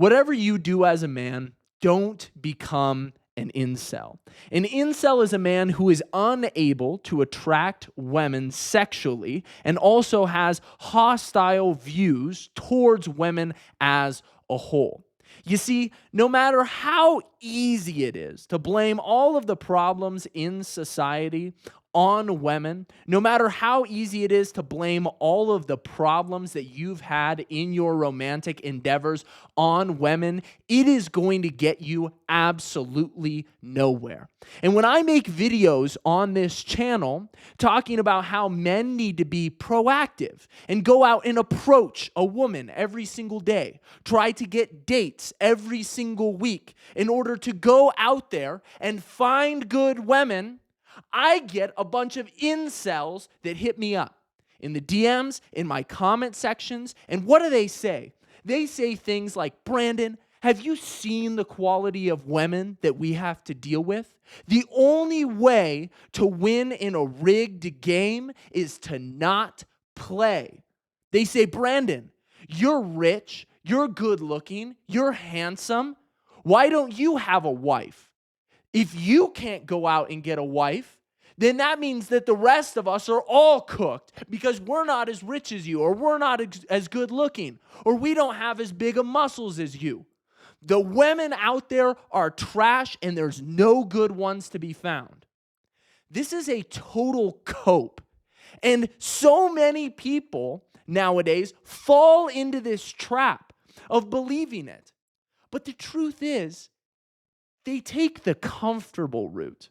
Whatever you do as a man, don't become an incel. An incel is a man who is unable to attract women sexually and also has hostile views towards women as a whole. You see, no matter how easy it is to blame all of the problems in society on women, no matter how easy it is to blame all of the problems that you've had in your romantic endeavors on women, it is going to get you absolutely nowhere. And when I make videos on this channel talking about how men need to be proactive and go out and approach a woman every single day, try to get dates every single week in order to go out there and find good women, I get a bunch of incels that hit me up in the DMs, in my comment sections, and what do they say? They say things like, Brandon, have you seen the quality of women that we have to deal with? The only way to win in a rigged game is to not play. They say, Brandon, you're rich, you're good looking, you're handsome. Why don't you have a wife? If you can't go out and get a wife, then that means that the rest of us are all cooked because we're not as rich as you, or we're not as good looking, or we don't have as big of muscles as you. The women out there are trash and there's no good ones to be found. This is a total cope. And so many people nowadays fall into this trap of believing it. But the truth is, they take the comfortable route.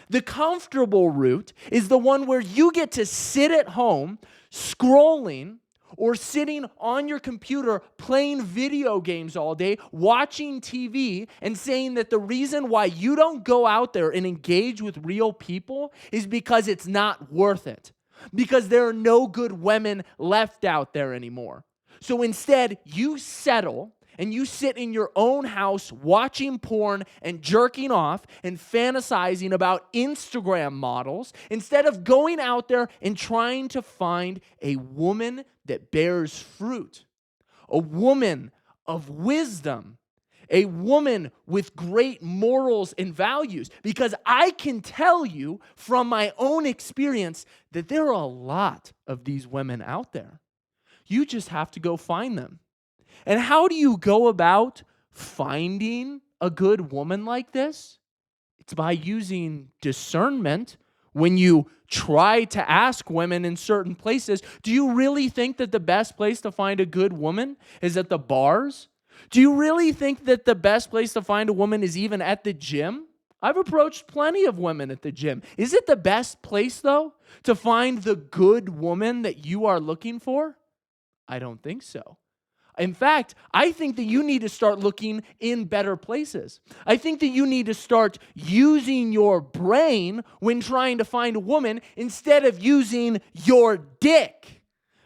The comfortable route is the one where you get to sit at home scrolling or sitting on your computer playing video games all day, watching TV, and saying that the reason why you don't go out there and engage with real people is because it's not worth it. Because there are no good women left out there anymore. So instead, you settle and you sit in your own house watching porn and jerking off and fantasizing about Instagram models instead of going out there and trying to find a woman that bears fruit, a woman of wisdom, a woman with great morals and values. Because I can tell you from my own experience that there are a lot of these women out there. You just have to go find them. And how do you go about finding a good woman like this? It's by using discernment. When you try to ask women in certain places, do you really think that the best place to find a good woman is at the bars? Do you really think that the best place to find a woman is even at the gym? I've approached plenty of women at the gym. Is it the best place, though, to find the good woman that you are looking for? I don't think so. In fact, I think that you need to start looking in better places. I think that you need to start using your brain when trying to find a woman instead of using your dick.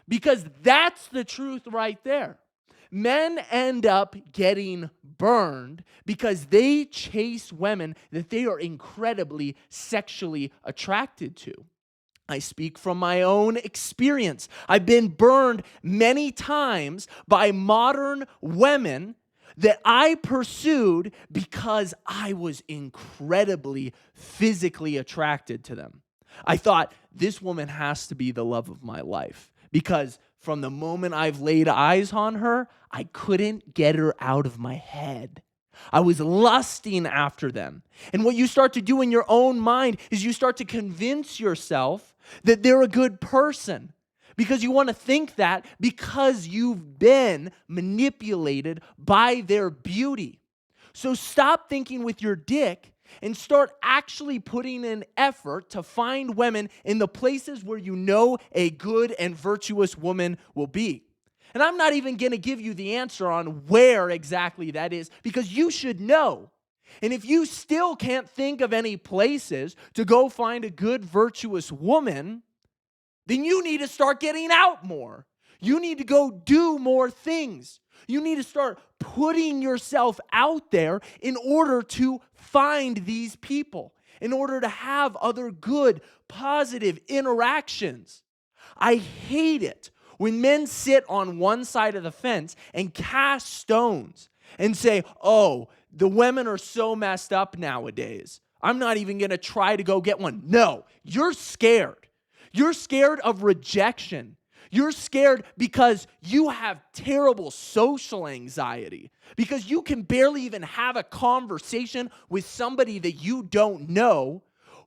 Because that's the truth right there. Men end up getting burned because they chase women that they are incredibly sexually attracted to. I speak from my own experience. I've been burned many times by modern women that I pursued because I was incredibly physically attracted to them. I thought, this woman has to be the love of my life because from the moment I've laid eyes on her, I couldn't get her out of my head. I was lusting after them. And what you start to do in your own mind is you start to convince yourself that they're a good person because you want to think that because you've been manipulated by their beauty. So stop thinking with your dick and start actually putting in effort to find women in the places where you know a good and virtuous woman will be. And I'm not even going to give you the answer on where exactly that is because you should know. And if you still can't think of any places to go find a good, virtuous woman, then you need to start getting out more. You need to go do more things. You need to start putting yourself out there in order to find these people, in order to have other good, positive interactions. I hate it when men sit on one side of the fence and cast stones and say, oh, the women are so messed up nowadays, I'm not even going to try to go get one. No, you're scared. You're scared of rejection. You're scared because you have terrible social anxiety, because you can barely even have a conversation with somebody that you don't know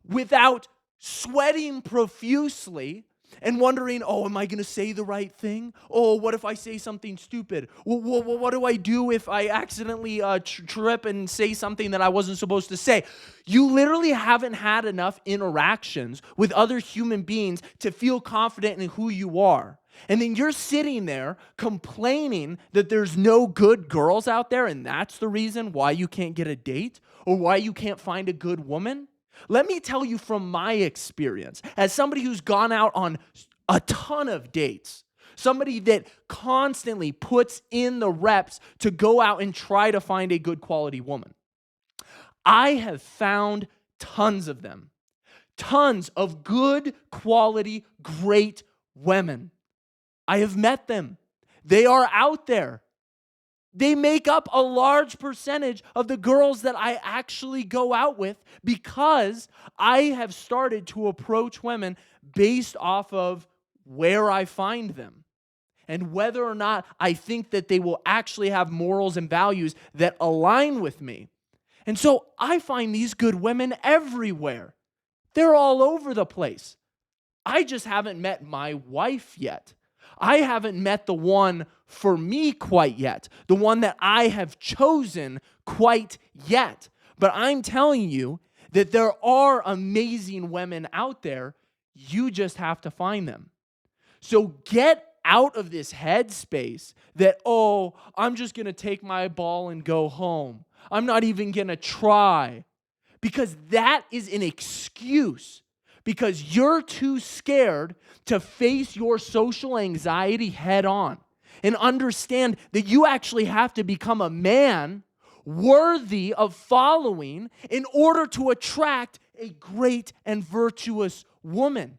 without sweating profusely and wondering, oh, am I going to say the right thing? Oh, what if I say something stupid? What do I do if I accidentally trip and say something that I wasn't supposed to say? You literally haven't had enough interactions with other human beings to feel confident in who you are. And then you're sitting there complaining that there's no good girls out there, and that's the reason why you can't get a date or why you can't find a good woman. Let me tell you from my experience, as somebody who's gone out on a ton of dates, somebody that constantly puts in the reps to go out and try to find a good quality woman. I have found tons of them, tons of good quality, great women. I have met them. They are out there. They make up a large percentage of the girls that I actually go out with because I have started to approach women based off of where I find them and whether or not I think that they will actually have morals and values that align with me. And so I find these good women everywhere. They're all over the place. I just haven't met my wife yet. I haven't met the one for me quite yet, the one that I have chosen quite yet. But I'm telling you that there are amazing women out there. You just have to find them. So get out of this headspace that, oh, I'm just going to take my ball and go home. I'm not even going to try. Because that is an excuse. Because you're too scared to face your social anxiety head on and understand that you actually have to become a man worthy of following in order to attract a great and virtuous woman.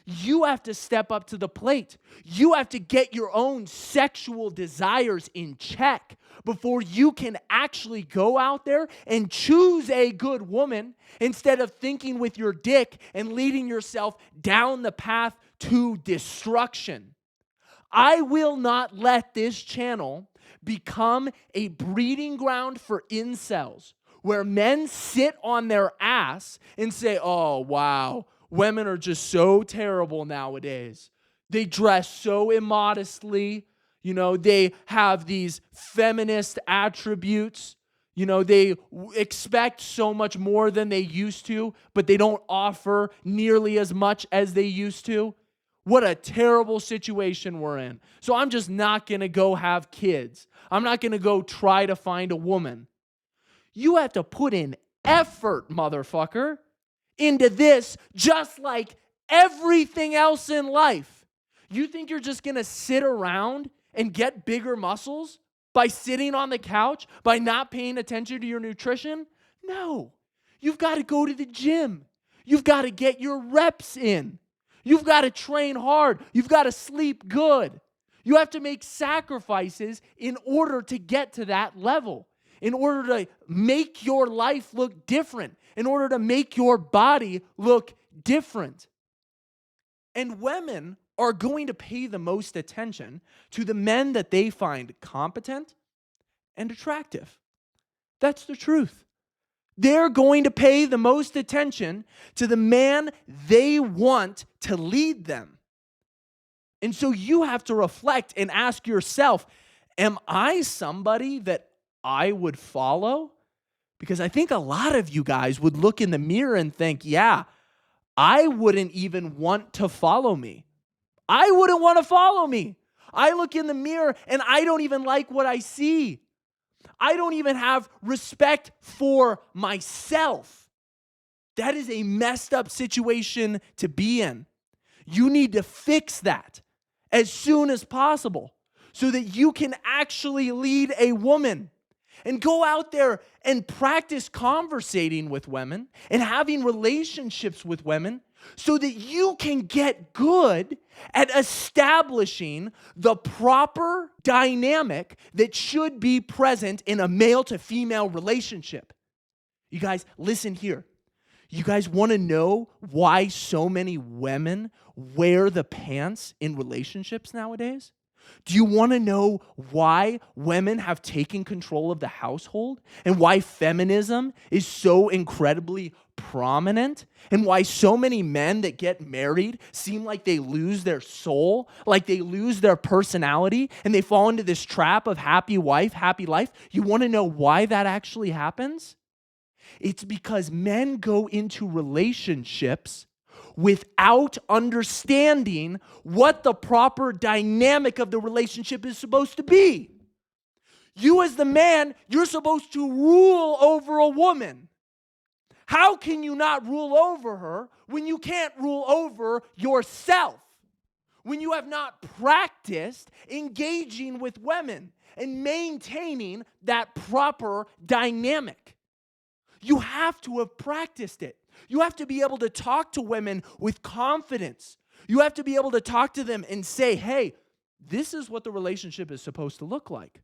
You have to step up to the plate. You have to get your own sexual desires in check before you can actually go out there and choose a good woman instead of thinking with your dick and leading yourself down the path to destruction. I will not let this channel become a breeding ground for incels where men sit on their ass and say, oh, wow, women are just so terrible nowadays. They dress so immodestly. You know, they have these feminist attributes. You know, they expect so much more than they used to, but they don't offer nearly as much as they used to. What a terrible situation we're in. So I'm just not going to go have kids. I'm not going to go try to find a woman. You have to put in effort, motherfucker, into this just like everything else in life. You think you're just going to sit around and get bigger muscles by sitting on the couch, by not paying attention to your nutrition? No. You've got to go to the gym. You've got to get your reps in. You've got to train hard. You've got to sleep good. You have to make sacrifices in order to get to that level, in order to make your life look different, in order to make your body look different. And women are going to pay the most attention to the men that they find competent and attractive. That's the truth. They're going to pay the most attention to the man they want to lead them. And so you have to reflect and ask yourself, am I somebody that I would follow? Because I think a lot of you guys would look in the mirror and think, yeah, I wouldn't even want to follow me. I wouldn't want to follow me. I look in the mirror and I don't even like what I see. I don't even have respect for myself. That is a messed up situation to be in. You need to fix that as soon as possible so that you can actually lead a woman. And go out there and practice conversating with women and having relationships with women so that you can get good at establishing the proper dynamic that should be present in a male to female relationship. You guys, listen here. You guys want to know why so many women wear the pants in relationships nowadays? Do you want to know why women have taken control of the household and why feminism is so incredibly prominent and why so many men that get married seem like they lose their soul, like they lose their personality, and they fall into this trap of happy wife, happy life? You want to know why that actually happens? It's because men go into relationships without understanding what the proper dynamic of the relationship is supposed to be. You as the man, you're supposed to rule over a woman. How can you not rule over her when you can't rule over yourself? When you have not practiced engaging with women and maintaining that proper dynamic. You have to have practiced it. You have to be able to talk to women with confidence. You have to be able to talk to them and say, hey, this is what the relationship is supposed to look like.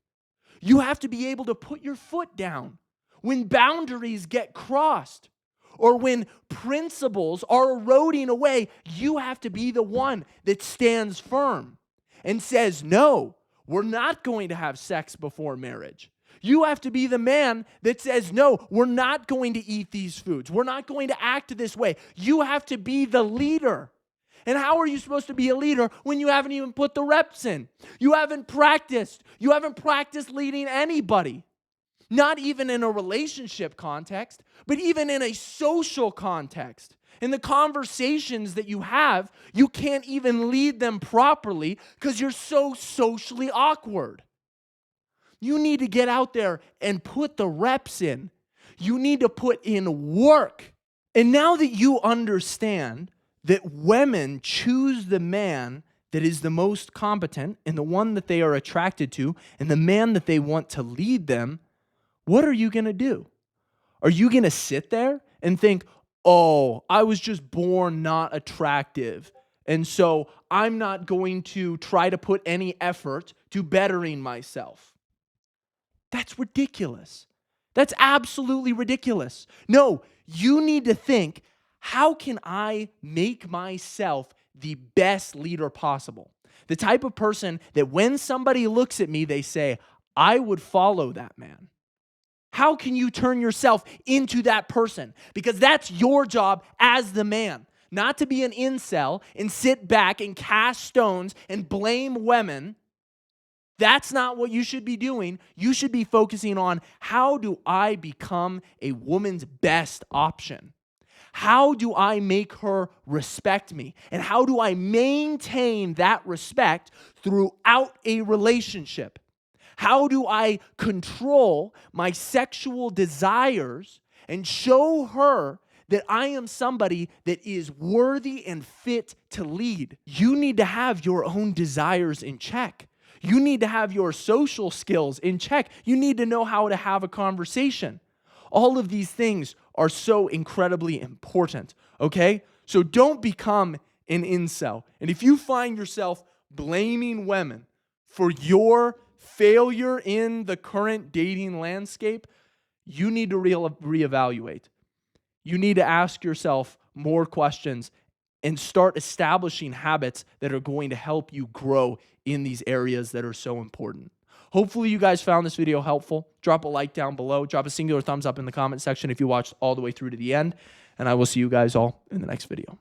You have to be able to put your foot down when boundaries get crossed or when principles are eroding away. You have to be the one that stands firm and says, no, we're not going to have sex before marriage. You have to be the man that says, no, we're not going to eat these foods. We're not going to act this way. You have to be the leader. And how are you supposed to be a leader when you haven't even put the reps in? You haven't practiced. You haven't practiced leading anybody. Not even in a relationship context, but even in a social context. In the conversations that you have, you can't even lead them properly because you're so socially awkward. You need to get out there and put the reps in. You need to put in work. And now that you understand that women choose the man that is the most competent and the one that they are attracted to and the man that they want to lead them, what are you going to do? Are you going to sit there and think, oh, I was just born not attractive, and so I'm not going to try to put any effort to bettering myself? That's ridiculous. That's absolutely ridiculous. No, you need to think, how can I make myself the best leader possible? The type of person that when somebody looks at me, they say, I would follow that man. How can you turn yourself into that person? Because that's your job as the man. Not to be an incel and sit back and cast stones and blame women. That's not what you should be doing. You should be focusing on, how do I become a woman's best option? How do I make her respect me? And how do I maintain that respect throughout a relationship? How do I control my sexual desires and show her that I am somebody that is worthy and fit to lead? You need to have your own desires in check. You need to have your social skills in check. You need to know how to have a conversation. All of these things are so incredibly important, okay? So don't become an incel. And if you find yourself blaming women for your failure in the current dating landscape, you need to reevaluate. You need to ask yourself more questions and start establishing habits that are going to help you grow in these areas that are so important. Hopefully you guys found this video helpful. Drop a like down below. Drop a singular thumbs up in the comment section if you watched all the way through to the end. And I will see you guys all in the next video.